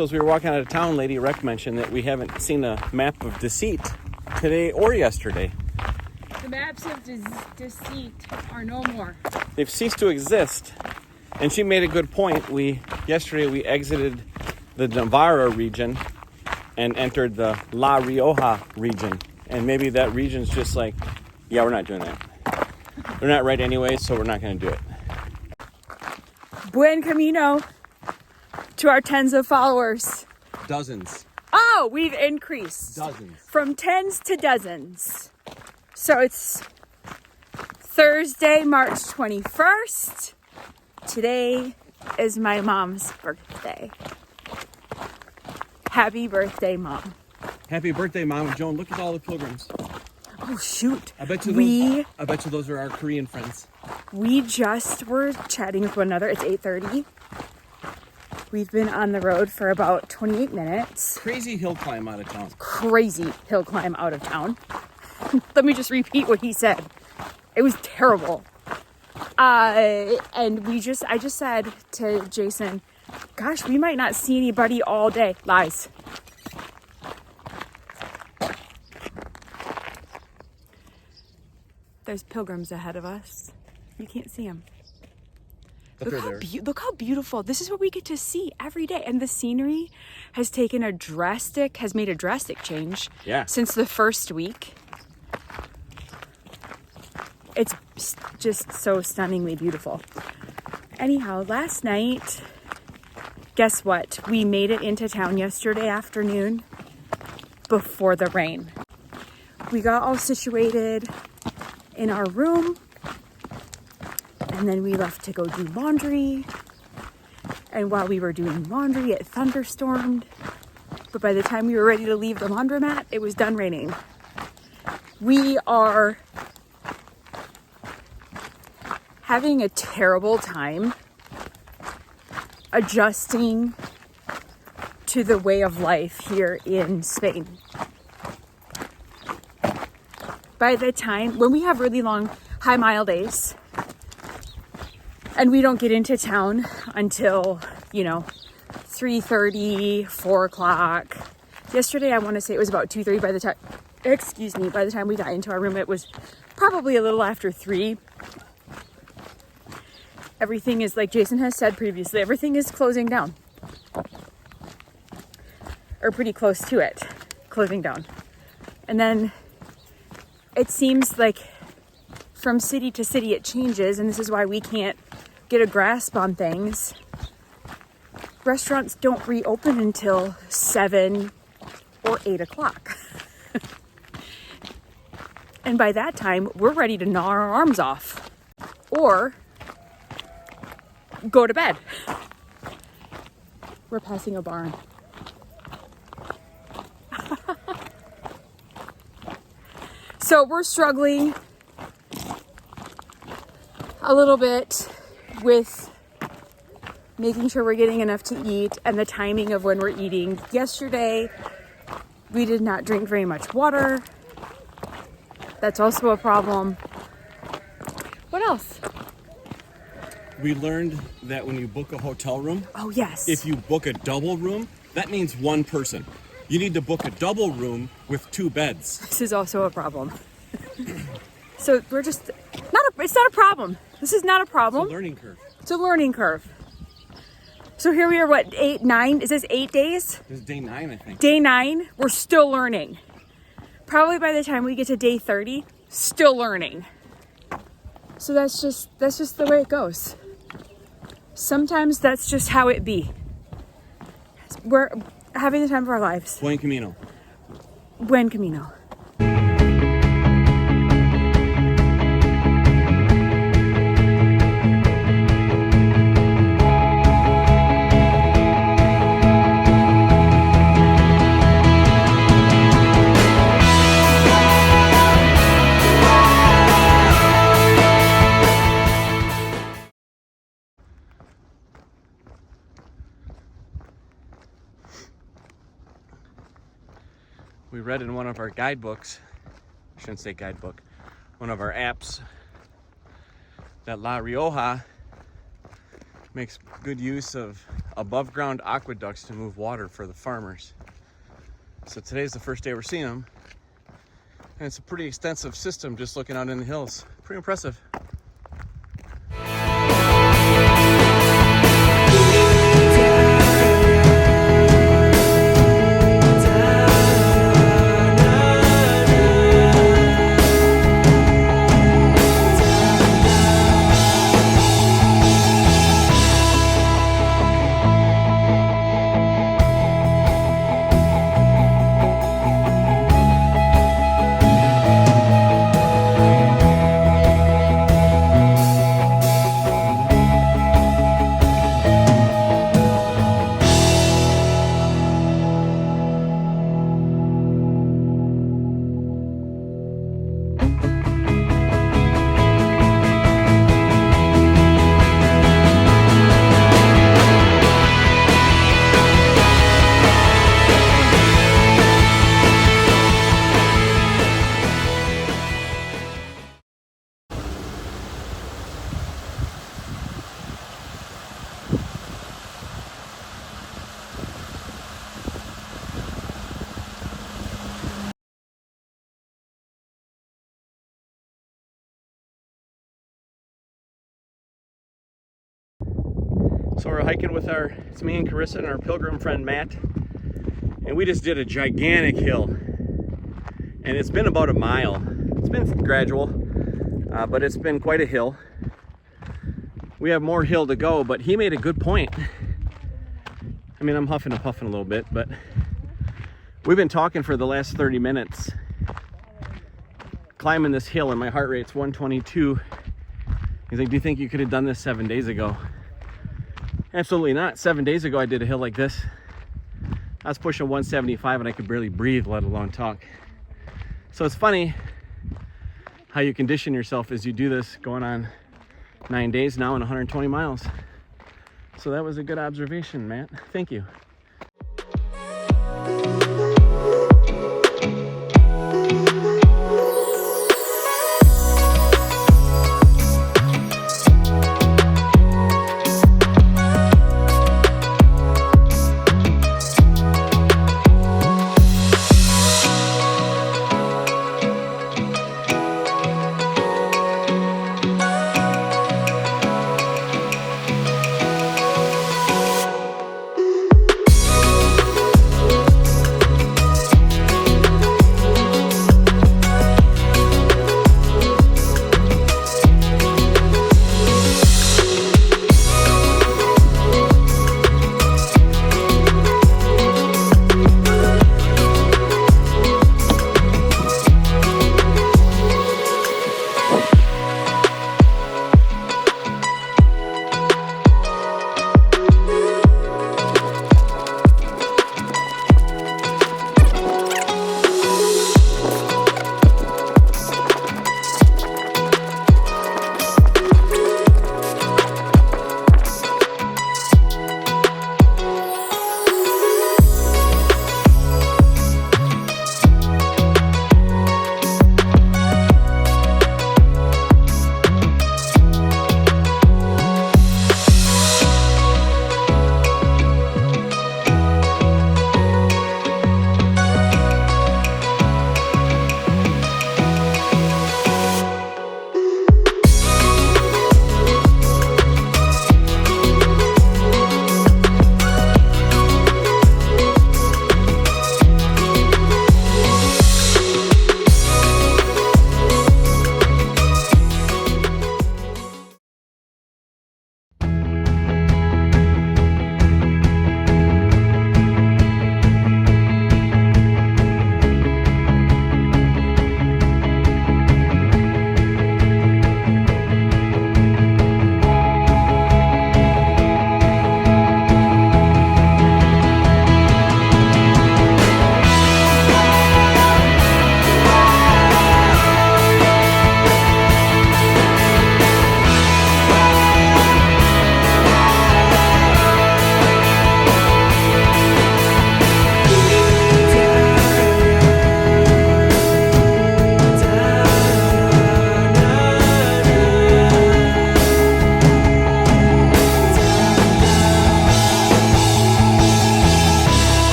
So as we were walking out of town, Lady Rec mentioned that we haven't seen a map of deceit today or yesterday. The maps of deceit are no more. They've ceased to exist. And she made a good point. Yesterday we exited the Najera region and entered the La Rioja region. And maybe that region's just like, yeah, we're not doing that. They're not right anyway, so we're not going to do it. Buen camino to our tens of followers. Dozens. Oh, we've increased. Dozens. From tens to dozens. So it's Thursday, March 21st. Today is my mom's birthday. Happy birthday, Mom. Happy birthday, Mom. Joan, look at all the pilgrims. Oh, shoot. I bet you those are our Korean friends. We just were chatting with one another. It's 8:30. We've been on the road for about 28 minutes. Crazy hill climb out of town. Crazy hill climb out of town. Let me just repeat what he said. It was terrible. And I just said to Jason, gosh, we might not see anybody all day. Lies. There's pilgrims ahead of us. You can't see them. Look how beautiful. This is what we get to see every day. And the scenery has made a drastic change since the first week. It's just so stunningly beautiful. Anyhow, last night, guess what? We made it into town yesterday afternoon before the rain. We got all situated in our room, and then we left to go do laundry. And while we were doing laundry, it thunderstormed. But by the time we were ready to leave the laundromat, it was done raining. We are having a terrible time adjusting to the way of life here in Spain. By the time, when we have really long high mile days and we don't get into town until, 3:30, 4 o'clock. Yesterday, I want to say it was about 2:30 by the time we got into our room, it was probably a little after 3. Everything is, like Jason has said previously, everything is closing down. Or pretty close to it, closing down. And then it seems like from city to city it changes, and this is why we can't get a grasp on things. Restaurants don't reopen until 7 or 8 o'clock. And by that time, we're ready to gnaw our arms off. Or go to bed. We're passing a barn. So we're struggling a little bit with making sure we're getting enough to eat and the timing of when we're eating. Yesterday, we did not drink very much water. That's also a problem. What else? We learned that when you book a hotel room, oh yes, if you book a double room, that means one person. You need to book a double room with 2 beds. This is also a problem. So we're just it's not a problem. This is not a problem. It's a learning curve. It's a learning curve. So here we are, 8, 9? Is this 8 days? This is day 9, I think. Day 9, we're still learning. Probably by the time we get to day 30, still learning. So that's just the way it goes. Sometimes that's just how it be. We're having the time of our lives. Buen camino. Buen camino. We read in one of our guidebooks, I shouldn't say guidebook, one of our apps, that La Rioja makes good use of above ground aqueducts to move water for the farmers. So today's the first day we're seeing them. And it's a pretty extensive system just looking out in the hills. Pretty impressive. So we're hiking with it's me and Carissa and our pilgrim friend Matt, and we just did a gigantic hill, and it's been about a mile. It's been gradual, but it's been quite a hill. We have more hill to go, but he made a good point. I mean, I'm huffing and puffing a little bit, but we've been talking for the last 30 minutes, climbing this hill, and my heart rate's 122. He's like, do you think you could have done this 7 days ago? Absolutely not. 7 days ago, I did a hill like this. I was pushing 175 and I could barely breathe, let alone talk. So it's funny how you condition yourself as you do this, going on 9 days now and 120 miles. So that was a good observation, Matt. Thank you.